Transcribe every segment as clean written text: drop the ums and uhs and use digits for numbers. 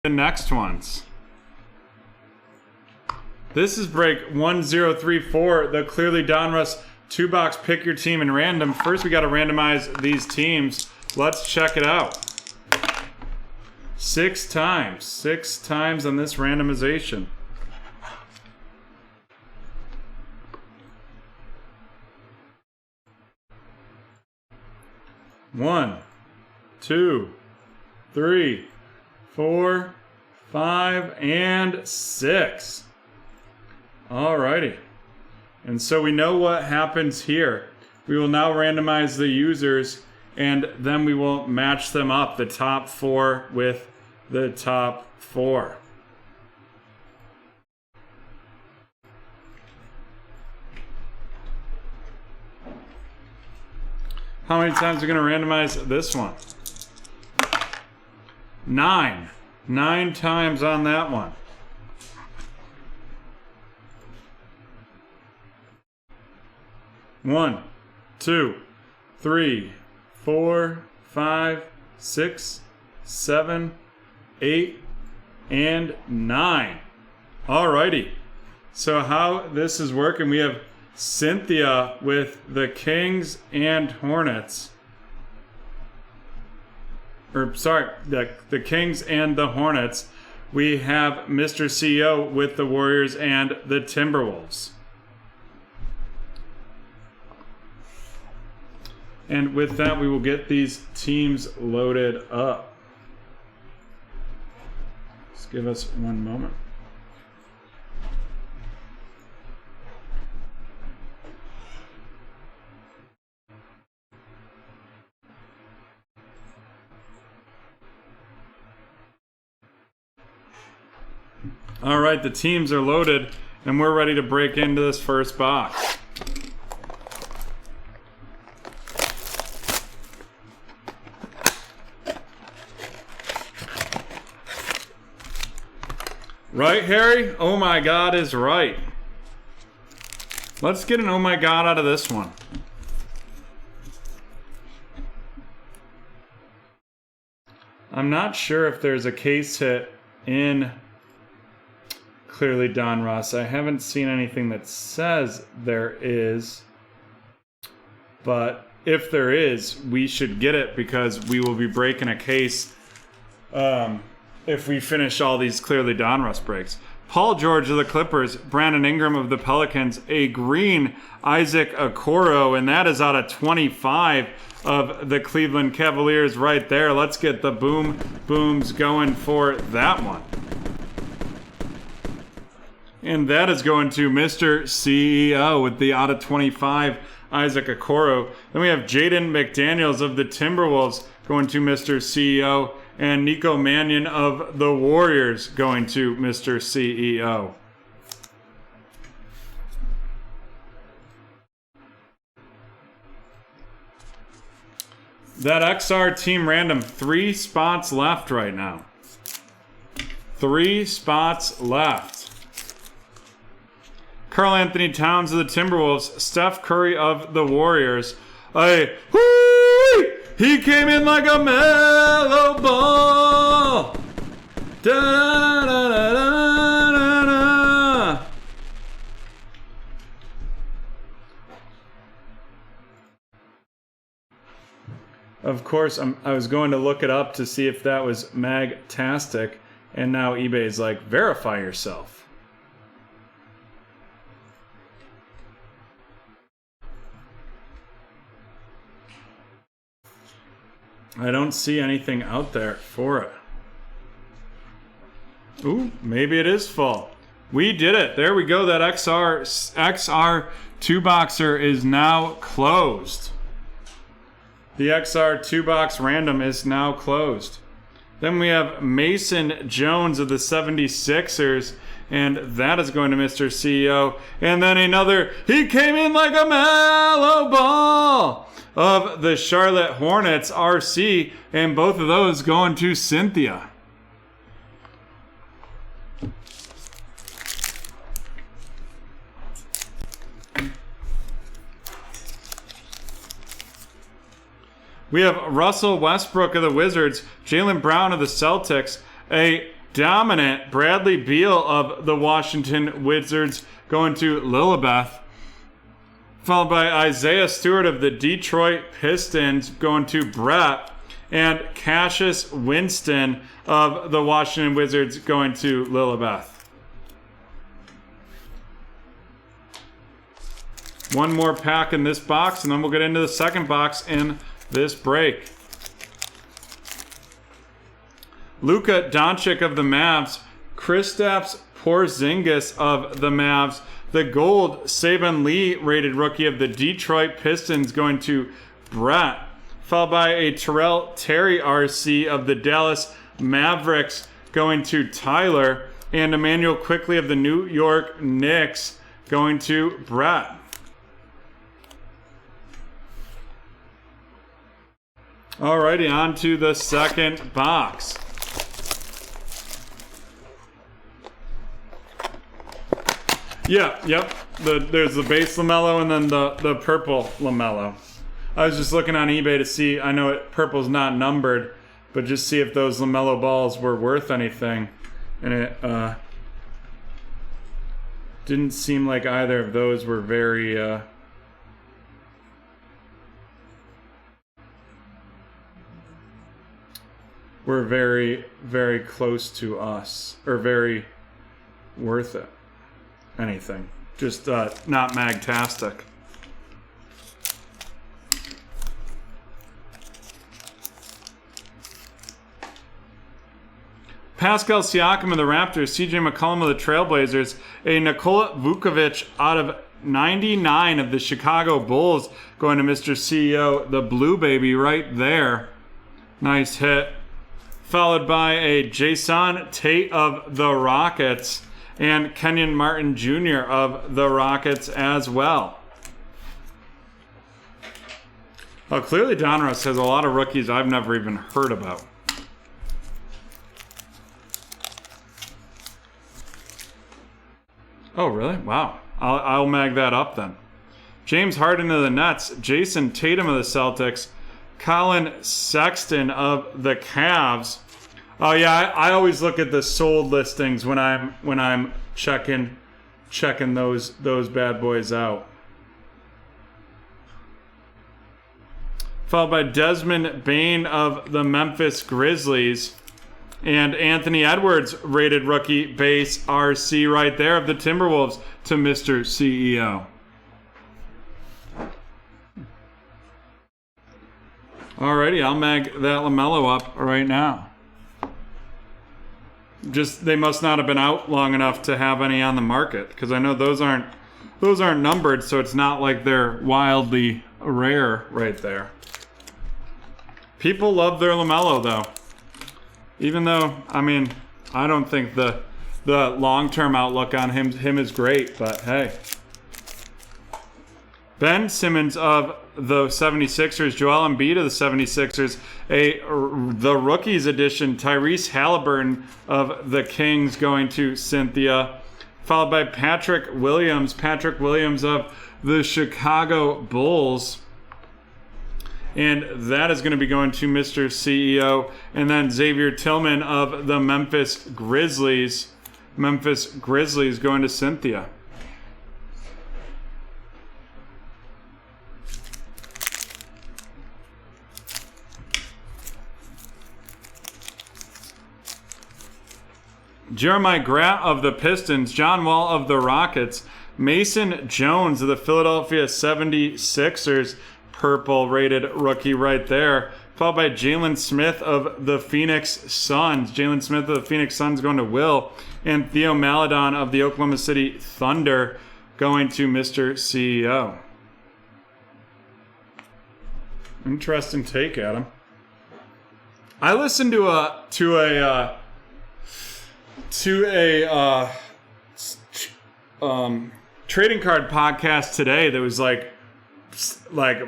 the next ones. This is break 1034, the Clearly Donruss 2-box pick your team in random. First, we got to randomize these teams. Let's check it out. 6 times. 6 times on this randomization. One, 2, 3, 4, 5, and 6. Alrighty. And so we know what happens here. We will now randomize the users, and then we will match them up, the top 4 with the top 4. How many times are we going to randomize this one? 9. 9 times on that one. 1, 2, 3, 4, 5, 6, 7, 8, and 9. Alrighty. So how this is working, we have Cynthia with the Kings and Hornets. Or sorry, the Kings and the Hornets. We have Mr. CEO with the Warriors and the Timberwolves. And with that, we will get these teams loaded up. Just give us one moment. All right, the teams are loaded, and we're ready to break into this first box. Right, Harry? Oh my God is right. Let's get an oh my God out of this one. I'm not sure if there's a case hit in Clearly Donruss. I haven't seen anything that says there is. But if there is, we should get it because we will be breaking a case if we finish all these Clearly Donruss breaks. Paul George of the Clippers, Brandon Ingram of the Pelicans, a green Isaac Okoro, and that is out of 25 of the Cleveland Cavaliers right there. Let's get the booms going for that one. And that is going to Mr. CEO with the out of 25 Isaac Okoro. Then we have Jaden McDaniels of the Timberwolves going to Mr. CEO. And Nico Mannion of the Warriors going to Mr. CEO. That XR team random, 3 spots left right now. 3 spots left. Karl Anthony Towns of the Timberwolves, Steph Curry of the Warriors. He came in like a mellow ball. Da, da, da, da, da, da. Of course, I was going to look it up to see if that was Magtastic, and now eBay's like, verify yourself. I don't see anything out there for it. Ooh, maybe it is full. We did it. There we go. That XR 2-boxer is now closed. The XR 2-box random is now closed. Then we have Mason Jones of the 76ers, and that is going to Mr. CEO. And then another, he came in like a mellow ball, of the Charlotte Hornets, RC, and both of those going to Cynthia. We have Russell Westbrook of the Wizards, Jaylen Brown of the Celtics, a dominant Bradley Beal of the Washington Wizards going to Lilibeth. Followed by Isaiah Stewart of the Detroit Pistons going to Brett. And Cassius Winston of the Washington Wizards going to Lilibeth. One more pack in this box, and then we'll get into the second box in this break. Luka Doncic of the Mavs, Kristaps Porzingis of the Mavs, the gold Saban Lee rated rookie of the Detroit Pistons going to Brett, followed by a Terry RC of the Dallas Mavericks going to Tyler, and Emmanuel Quickley of the New York Knicks going to Brett. Alrighty, on to the second box. Yep. There's the base LaMelo and then the purple LaMelo. I was just looking on eBay to see, I know purple's not numbered, but just see if those LaMelo balls were worth anything. And it didn't seem like either of those were very... were very, very close to us, or very worth it. Anything. Just not magtastic. Pascal Siakam of the Raptors, CJ McCollum of the Trailblazers, a Nikola Vukovic out of 99 of the Chicago Bulls going to Mr. CEO, the Blue Baby right there. Nice hit. Followed by a Jason Tate of the Rockets and Kenyon Martin Jr. of the Rockets as well. Well, clearly Donruss has a lot of rookies I've never even heard about. Oh, really? Wow. I'll mag that up then. James Harden of the Nets, Jason Tatum of the Celtics, Colin Sexton of the Cavs. Oh yeah, I always look at the sold listings when I'm checking those bad boys out. Followed by Desmond Bane of the Memphis Grizzlies. And Anthony Edwards, rated rookie base RC right there of the Timberwolves to Mr. CEO. Alrighty, I'll mag that LaMelo up right now. Just, they must not have been out long enough to have any on the market, because I know those aren't numbered, so it's not like they're wildly rare right there. People love their LaMelo though. Even though, I mean, I don't think the long-term outlook on him is great, but hey. Ben Simmons of the 76ers, Joel Embiid of the 76ers, the rookies edition, Tyrese Halliburton of the Kings going to Cynthia, followed by Patrick Williams of the Chicago Bulls. And that is going to be going to Mr. CEO. And then Xavier Tillman of the Memphis Grizzlies going to Cynthia. Jeremiah Grant of the Pistons, John Wall of the Rockets, Mason Jones of the Philadelphia 76ers, purple rated rookie right there, followed by Jalen Smith of the Phoenix Suns. Jalen Smith of the Phoenix Suns going to Will, and Theo Maledon of the Oklahoma City Thunder going to Mr. CEO. Interesting take, Adam. I listened to a trading card podcast today that was like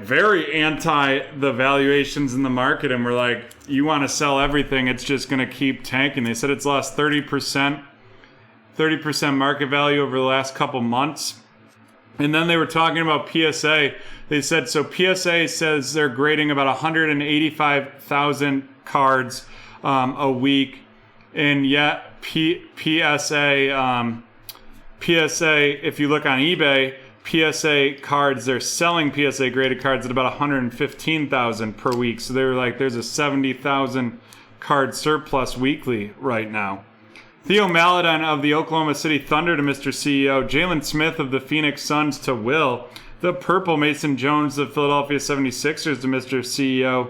very anti the valuations in the market, and we're like, you want to sell everything, it's just going to keep tanking. They said it's lost 30% market value over the last couple months. And then they were talking about PSA. They said, so PSA says they're grading about 185,000 cards a week, and yet PSA, if you look on eBay, PSA cards, they're selling PSA graded cards at about 115,000 per week. So they're like, there's a 70,000 card surplus weekly right now. Theo Maledon of the Oklahoma City Thunder to Mr. CEO. Jalen Smith of the Phoenix Suns to Will. The purple Mason Jones of Philadelphia 76ers to Mr. CEO.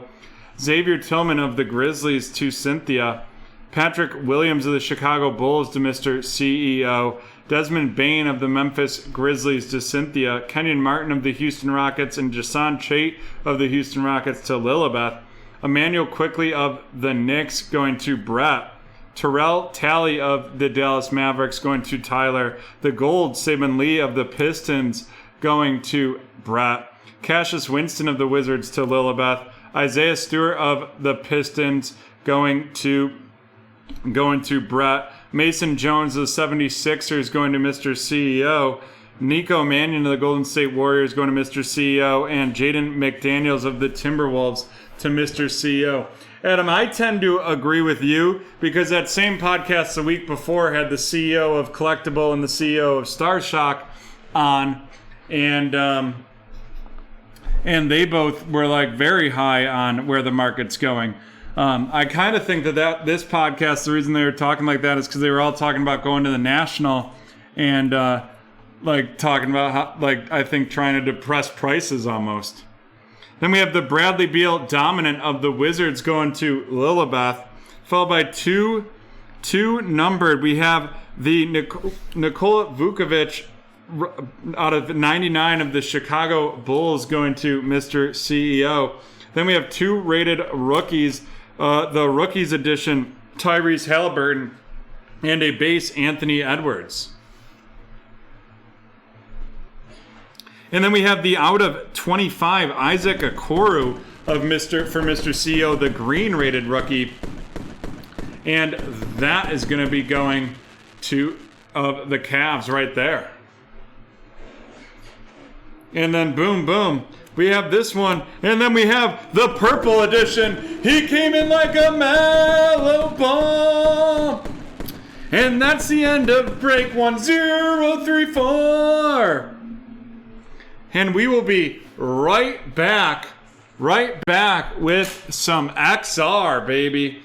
Xavier Tillman of the Grizzlies to Cynthia. Patrick Williams of the Chicago Bulls to Mr. CEO. Desmond Bain of the Memphis Grizzlies to Cynthia. Kenyon Martin of the Houston Rockets and Jason Chait of the Houston Rockets to Lilibeth. Emmanuel Quickley of the Knicks going to Brett. Terrell Talley of the Dallas Mavericks going to Tyler. The gold, Saban Lee of the Pistons going to Brett. Cassius Winston of the Wizards to Lilibeth. Isaiah Stewart of the Pistons going to Brett. Mason Jones of the 76ers going to Mr. CEO. Nico Mannion of the Golden State Warriors going to Mr. CEO. And Jaden McDaniels of the Timberwolves to Mr. CEO. Adam, I tend to agree with you because that same podcast the week before had the CEO of Collectible and the CEO of Star Shock on, and they both were like very high on where the market's going. I kind of think that this podcast, the reason they were talking like that is because they were all talking about going to the National and like talking about how, like, I think trying to depress prices almost. Then we have the Bradley Beal dominant of the Wizards going to Lilibeth, followed by two numbered. We have the Nikola Vukovic out of 99 of the Chicago Bulls going to Mr. CEO. Then we have two rated rookies, the rookies edition, Tyrese Halliburton, and a base Anthony Edwards. And then we have the out of 25 Isaac Okoro of Mr. CEO, the green rated rookie. And that is going to be going to the Cavs right there. And then boom, boom. We have this one. And then we have the purple edition. He came in like a mellow bomb. And that's the end of break 1034. And we will be right back with some XR, baby.